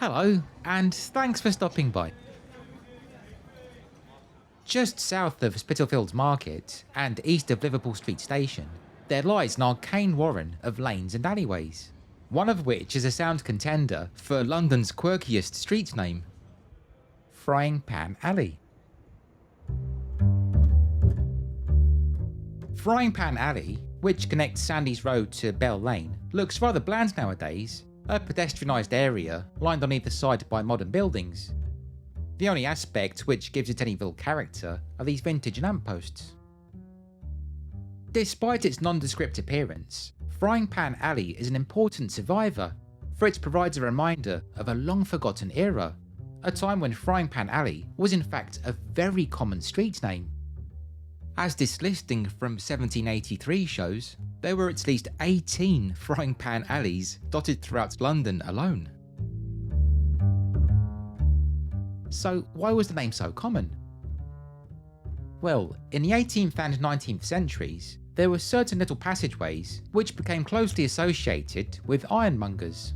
Hello, and thanks for stopping by. Just south of Spitalfields Market and east of Liverpool Street Station, there lies an arcane warren of lanes and alleyways, one of which is a sound contender for London's quirkiest street name, Frying Pan Alley. Frying Pan Alley, which connects Sandys Road to Bell Lane, looks rather bland nowadays, a pedestrianised area lined on either side by modern buildings. The only aspect which gives it any real character are these vintage lampposts. Despite its nondescript appearance, Frying Pan Alley is an important survivor, for it provides a reminder of a long-forgotten era, a time when Frying Pan Alley was in fact a very common street name. As this listing from 1783 shows, there were at least 18 Frying Pan Alleys dotted throughout London alone. So why was the name so common? Well, in the 18th and 19th centuries, there were certain little passageways which became closely associated with ironmongers.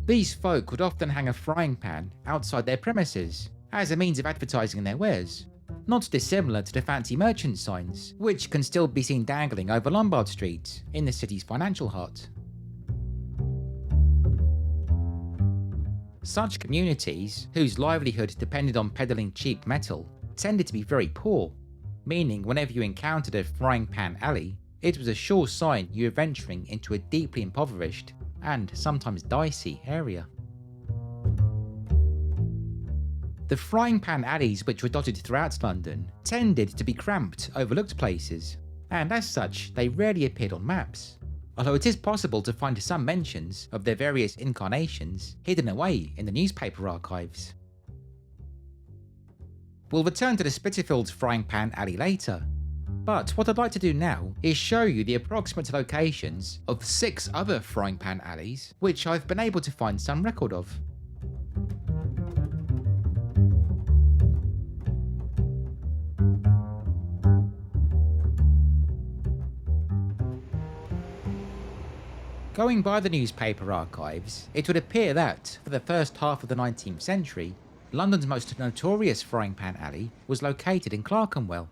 These folk would often hang a frying pan outside their premises as a means of advertising their wares, not dissimilar to the fancy merchant signs which can still be seen dangling over Lombard Street in the city's financial heart. Such communities, whose livelihood depended on peddling cheap metal, tended to be very poor, meaning whenever you encountered a Frying Pan Alley, it was a sure sign you were venturing into a deeply impoverished and sometimes dicey area. The Frying Pan Alleys which were dotted throughout London tended to be cramped, overlooked places, and as such they rarely appeared on maps, although it is possible to find some mentions of their various incarnations hidden away in the newspaper archives. We'll return to the Spitalfields Frying Pan Alley later, but what I'd like to do now is show you the approximate locations of 6 other Frying Pan Alleys which I've been able to find some record of. Going by the newspaper archives, it would appear that, for the first half of the 19th century, London's most notorious Frying Pan Alley was located in Clerkenwell.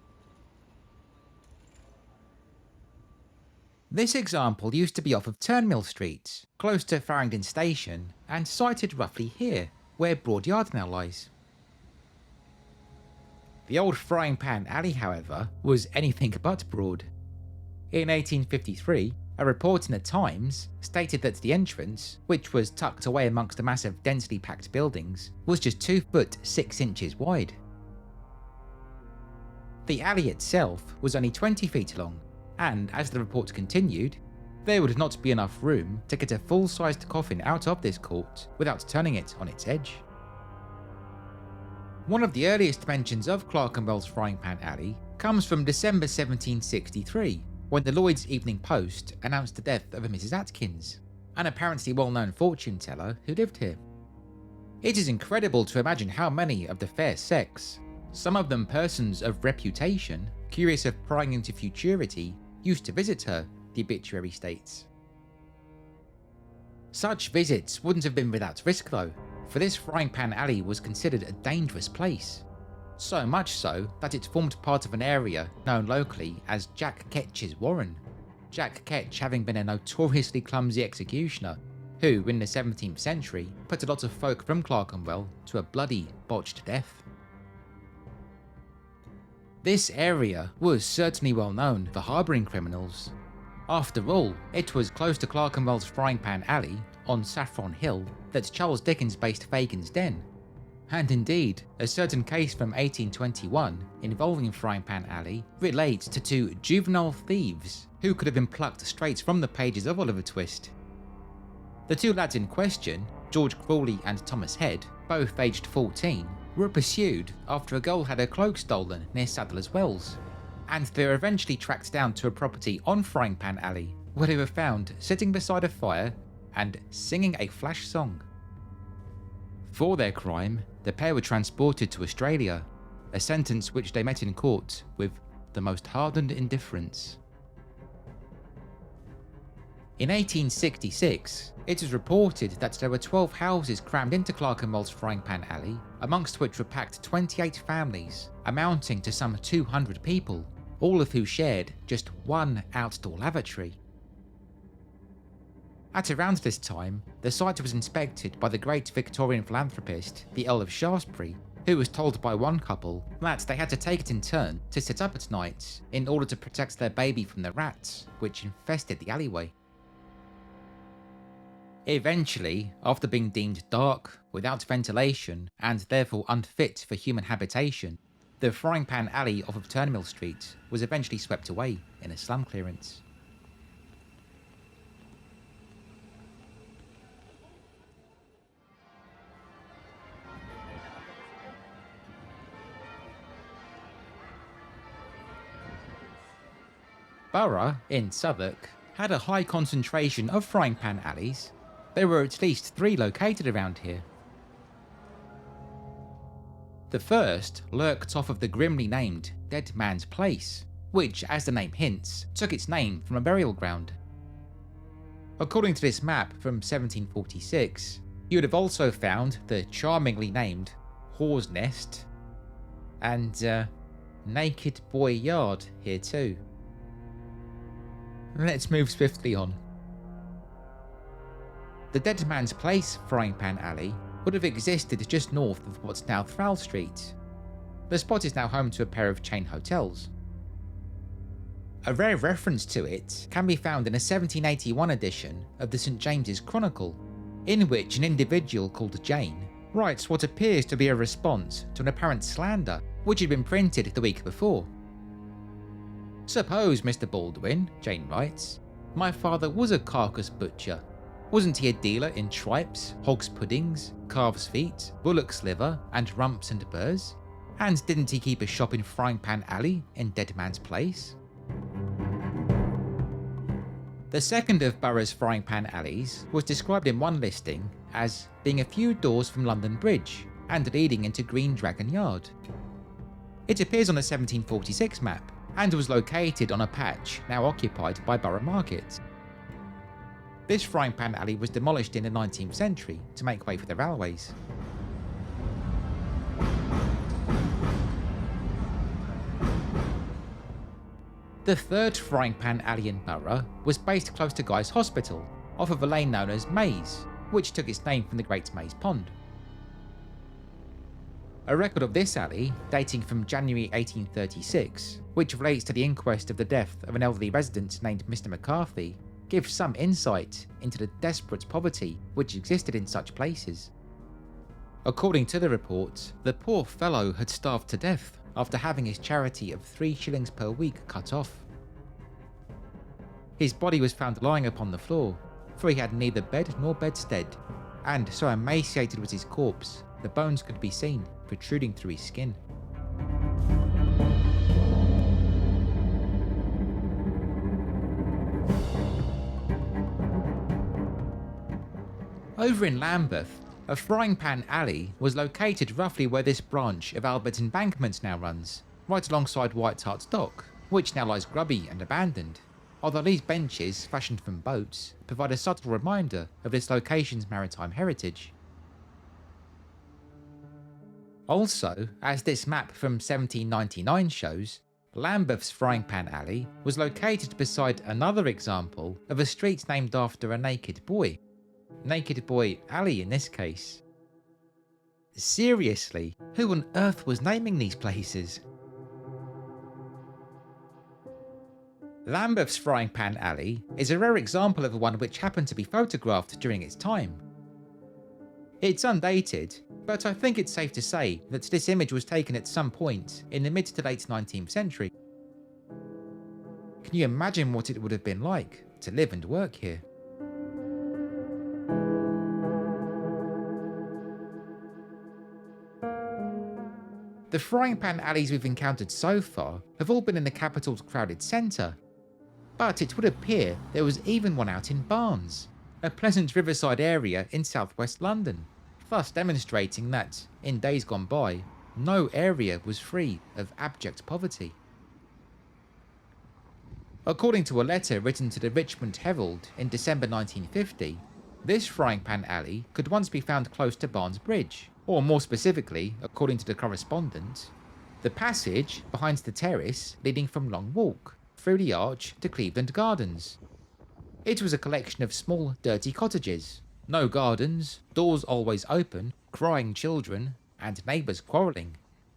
This example used to be off of Turnmill Street, close to Farringdon Station, and sited roughly here, where Broad Yard now lies. The old Frying Pan Alley, however, was anything but broad. In 1853, a report in the Times stated that the entrance, which was tucked away amongst a mass of densely packed buildings, was just 2 foot 6 inches wide. The alley itself was only 20 feet long, and as the report continued, there would not be enough room to get a full-sized coffin out of this court without turning it on its edge. One of the earliest mentions of Clerkenwell's Frying Pan Alley comes from December 1763, when the Lloyd's Evening Post announced the death of a Mrs. Atkins, an apparently well-known fortune teller who lived here. It is incredible to imagine how many of the fair sex, some of them persons of reputation, curious of prying into futurity, used to visit her, the obituary states. Such visits wouldn't have been without risk though, for this Frying Pan Alley was considered a dangerous place. So much so that it formed part of an area known locally as Jack Ketch's Warren, Jack Ketch having been a notoriously clumsy executioner who, in the 17th century, put a lot of folk from Clerkenwell to a bloody, botched death. This area was certainly well known for harbouring criminals. After all, it was close to Clerkenwell's Frying Pan Alley, on Saffron Hill, that Charles Dickens based Fagin's Den. And indeed, a certain case from 1821 involving Frying Pan Alley relates to 2 juvenile thieves who could have been plucked straight from the pages of Oliver Twist. The 2 lads in question, George Crawley and Thomas Head, both aged 14, were pursued after a girl had her cloak stolen near Sadler's Wells, and they were eventually tracked down to a property on Frying Pan Alley, where they were found sitting beside a fire and singing a flash song. For their crime, the pair were transported to Australia, a sentence which they met in court with the most hardened indifference. In 1866, it was reported that there were 12 houses crammed into Clerkenwell's Frying Pan Alley, amongst which were packed 28 families, amounting to some 200 people, all of who shared just one outdoor lavatory. At around this time, the site was inspected by the great Victorian philanthropist, the Earl of Shaftesbury, who was told by one couple that they had to take it in turn to sit up at night in order to protect their baby from the rats, which infested the alleyway. Eventually, after being deemed dark, without ventilation, and therefore unfit for human habitation, the Frying Pan Alley off of Turnmill Street was eventually swept away in a slum clearance. Borough, in Southwark, had a high concentration of frying pan alleys. There were at least 3 located around here. The first lurked off of the grimly named Dead Man's Place, which, as the name hints, took its name from a burial ground. According to this map from 1746, you would have also found the charmingly named Whore's Nest and Naked Boy Yard here too. Let's move swiftly on. The Dead Man's Place Frying Pan Alley would have existed just north of what's now Thrall Street. The spot is now home to a pair of chain hotels. A rare reference to it can be found in a 1781 edition of the St James's Chronicle, in which an individual called Jane writes what appears to be a response to an apparent slander which had been printed the week before. "Suppose, Mr. Baldwin," Jane writes, "my father was a carcass butcher. Wasn't he a dealer in tripes, hog's puddings, calves' feet, bullock's liver, and rumps and burrs? And didn't he keep a shop in Frying Pan Alley in Dead Man's Place?" The second of Borough's Frying Pan Alleys was described in one listing as being a few doors from London Bridge and leading into Green Dragon Yard. It appears on a 1746 map and was located on a patch now occupied by Borough Market. This frying pan alley was demolished in the 19th century to make way for the railways. The third frying pan alley in Borough was based close to Guy's Hospital, off of a lane known as Maze, which took its name from the Great Maze Pond. A record of this alley, dating from January 1836, which relates to the inquest of the death of an elderly resident named Mr. McCarthy, gives some insight into the desperate poverty which existed in such places. According to the report, the poor fellow had starved to death after having his charity of 3 shillings per week cut off. His body was found lying upon the floor, for he had neither bed nor bedstead, and so emaciated was his corpse, the bones could be seen protruding through his skin. Over in Lambeth, a frying pan alley was located roughly where this branch of Albert Embankment now runs, right alongside White Hart's Dock, which now lies grubby and abandoned, although these benches, fashioned from boats, provide a subtle reminder of this location's maritime heritage. Also, as this map from 1799 shows, Lambeth's Frying Pan Alley was located beside another example of a street named after a naked boy. Naked Boy Alley in this case. Seriously, who on earth was naming these places? Lambeth's Frying Pan Alley is a rare example of one which happened to be photographed during its time. It's undated, but I think it's safe to say that this image was taken at some point in the mid to late 19th century. Can you imagine what it would have been like to live and work here? The frying pan alleys we've encountered so far have all been in the capital's crowded centre, but it would appear there was even one out in Barnes, a pleasant riverside area in southwest London, thus demonstrating that, in days gone by, no area was free of abject poverty. According to a letter written to the Richmond Herald in December 1950, this frying pan alley could once be found close to Barnes Bridge, or more specifically, according to the correspondent, the passage behind the terrace leading from Long Walk, through the arch to Cleveland Gardens. It was a collection of small, dirty cottages, no gardens, doors always open, crying children, and neighbours quarrelling,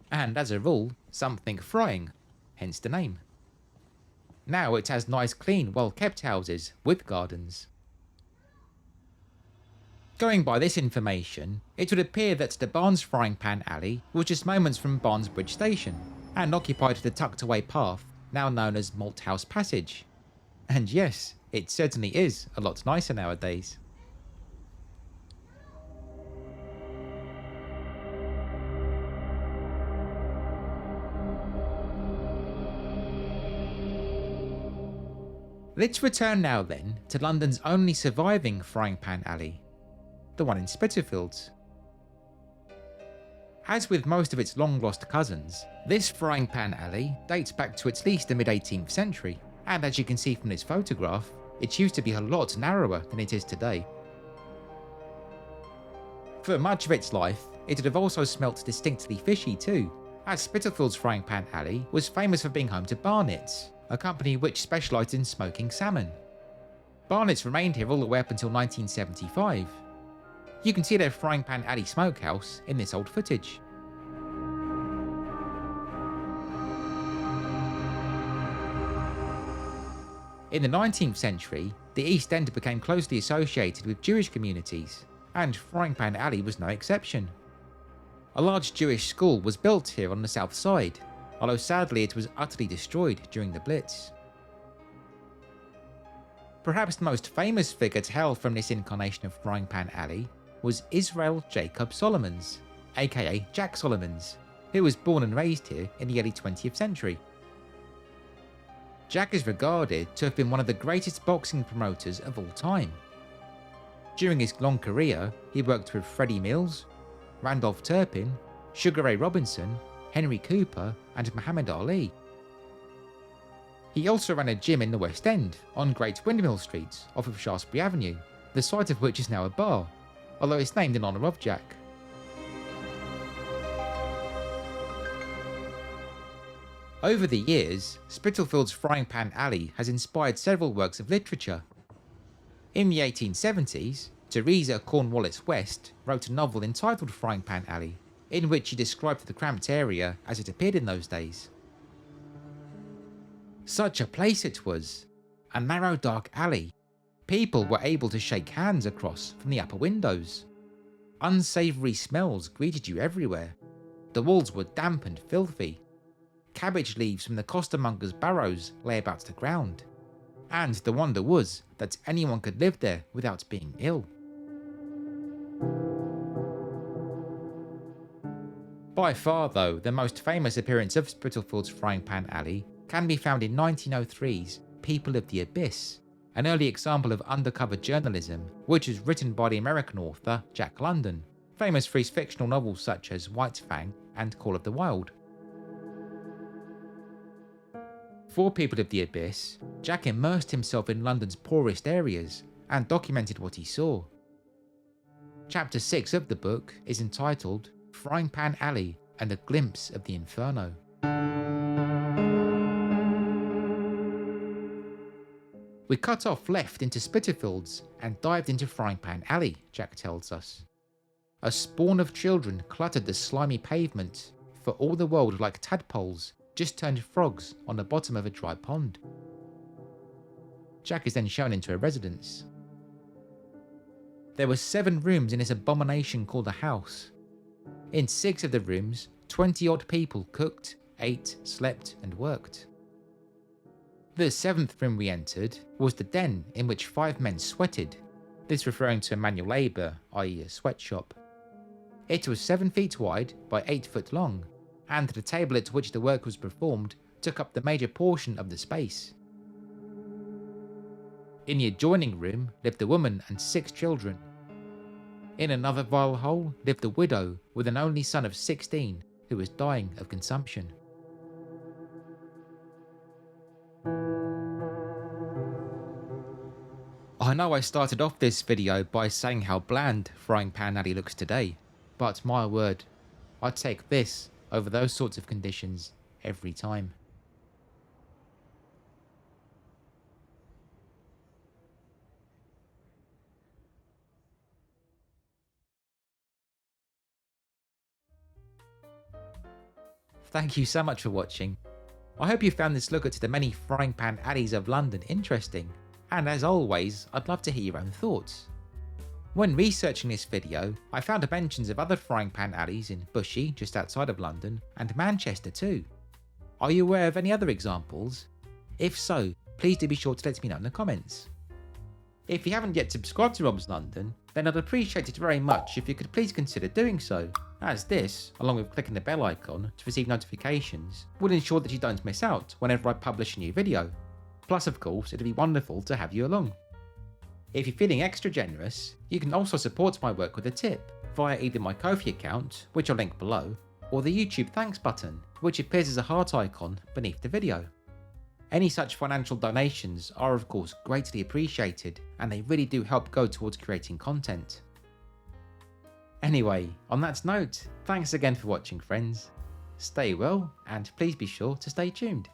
and as a rule, something frying, hence the name. Now it has nice, clean, well-kept houses with gardens. Going by this information, it would appear that the Barnes Frying Pan Alley was just moments from Barnes Bridge Station, and occupied the tucked-away path now known as Malthouse Passage. And yes, it certainly is a lot nicer nowadays. Let's return now then to London's only surviving frying pan alley, the one in Spitalfields. As with most of its long-lost cousins, this frying pan alley dates back to at least the mid-18th century, and as you can see from this photograph, it used to be a lot narrower than it is today. For much of its life, it would have also smelt distinctly fishy too, as Spitalfields Frying Pan Alley was famous for being home to Barnett's, a company which specialised in smoking salmon. Barnett's remained here all the way up until 1975. You can see their Frying Pan Alley smokehouse in this old footage. In the 19th century, the East End became closely associated with Jewish communities, and Frying Pan Alley was no exception. A large Jewish school was built here on the south side, although sadly it was utterly destroyed during the Blitz. Perhaps the most famous figure to hail from this incarnation of Frying Pan Alley was Israel Jacob Solomons, aka Jack Solomons, who was born and raised here in the early 20th century. Jack is regarded to have been one of the greatest boxing promoters of all time. During his long career, he worked with Freddie Mills, Randolph Turpin, Sugar Ray Robinson, Henry Cooper, and Muhammad Ali. He also ran a gym in the West End, on Great Windmill Street, off of Shaftesbury Avenue, the site of which is now a bar, although it's named in honour of Jack. Over the years, Spitalfields Frying Pan Alley has inspired several works of literature. In the 1870s, Teresa Cornwallis West wrote a novel entitled Frying Pan Alley, in which she described the cramped area as it appeared in those days. Such a place it was, a narrow dark alley. People were able to shake hands across from the upper windows. Unsavoury smells greeted you everywhere. The walls were damp and filthy. Cabbage leaves from the costermongers' barrows lay about the ground. And the wonder was that anyone could live there without being ill. By far though, the most famous appearance of Spitalfields Frying Pan Alley can be found in 1903's People of the Abyss, an early example of undercover journalism which was written by the American author Jack London, famous for his fictional novels such as White Fang and Call of the Wild. For People of the Abyss, Jack immersed himself in London's poorest areas and documented what he saw. Chapter 6 of the book is entitled Frying Pan Alley and a Glimpse of the Inferno. We cut off left into Spitalfields and dived into Frying Pan Alley, Jack tells us. A spawn of children cluttered the slimy pavement, for all the world like tadpoles just turned frogs on the bottom of a dry pond. Jack is then shown into a residence. There were 7 rooms in this abomination called a house. In 6 of the rooms, 20-odd people cooked, ate, slept, and worked. The 7th room we entered was the den in which 5 men sweated, this referring to manual labour, i.e. a sweatshop. It was 7 feet wide by 8 foot long, and the table at which the work was performed took up the major portion of the space. In the adjoining room lived a woman and 6 children. In another vile hole lived a widow with an only son of 16 who was dying of consumption. I know I started off this video by saying how bland Frying Pan Alley looks today, but my word, I'd take this over those sorts of conditions every time. Thank you so much for watching. I hope you found this look at the many frying pan alleys of London interesting, and as always, I'd love to hear your own thoughts. When researching this video, I found mentions of other frying pan alleys in Bushey, just outside of London, and Manchester too. Are you aware of any other examples? If so, please do be sure to let me know in the comments. If you haven't yet subscribed to Rob's London, then I'd appreciate it very much if you could please consider doing so, as this, along with clicking the bell icon to receive notifications, will ensure that you don't miss out whenever I publish a new video. Plus of course, it'd be wonderful to have you along. If you're feeling extra generous, you can also support my work with a tip via either my Ko-fi account, which I'll link below, or the YouTube thanks button, which appears as a heart icon beneath the video. Any such financial donations are of course greatly appreciated, and they really do help go towards creating content. Anyway, on that note, thanks again for watching friends. Stay well, and please be sure to stay tuned.